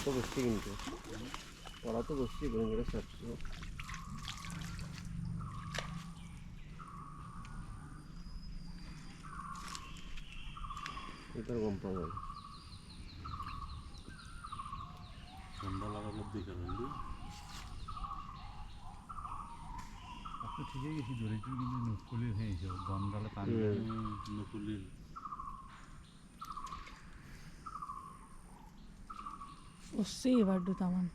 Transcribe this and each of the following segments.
তো বসছি কিন্তু পড়া তো বসছি করে ছাড়ছি এটা গম পাবো ঠান্ডা লাগালে দেখে রইলি আপনি ঠিকই গেছি ধরেছি কিন্তু নকুলির হয়েছে গন্ডালে পানি নকুলির উঠছি এবার দুটামান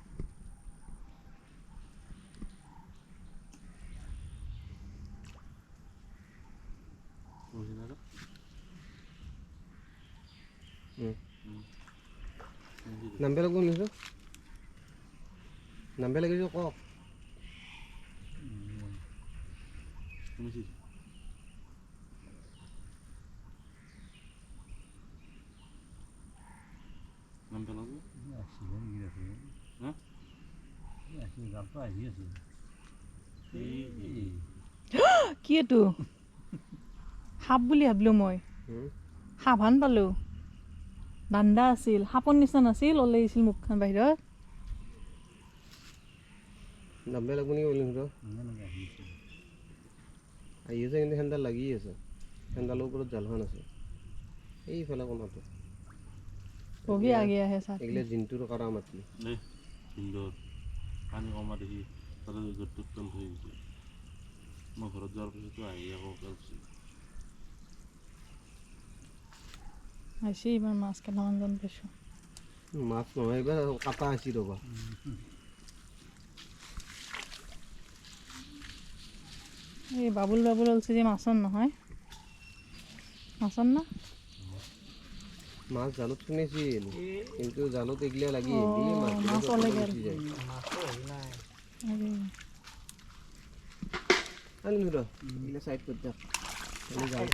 নামবে লাগব নিছো নামবে লাগিছো ক শুনেছিস নাম পেলাম আসিলে গিয়েছে হ্যাঁ আসি গালটা আহি আছে কি এইটো সাপ বুলি ভাবিলো মই সাবধান পালো দাণ্ডা আছিল সাপৰ নিচিনা নাছিল ওলাই আহিছিল মুখখন বাহিৰত নামবে লাগব নি বলি নিছো এনেকৈ আহিছে আহি আছে কিন্তু হেন্দাল লাগি আছে হেন্দালৰ ওপৰত জালখন আছে এইফালে কোনাটো বহি আগে আহে চাপ এগিলা জিনটোৰ কৰা মাতি দে সুন্দৰ পানী কমা দেখি তাতে য'ত ত'ত থৈ গৈছে মই ঘৰত যোৱাৰ পিছতো আহি আকৌ পেলাইছে আহিছে ইমান মাছ কেইটামান যেন পাইছোঁ মাছ নহয় এইবাৰ কাটা আছি ৰ'বা এই বাবুল বাবুল ওলছে যে মাছৰ নহয় মাছৰ না মাছ জালত শুনিছিল কিন্তু জালত এগিলা লাগি মাছ ওলাই গেল আনি ৰ এগিলা চাইড কৰি দিয়ক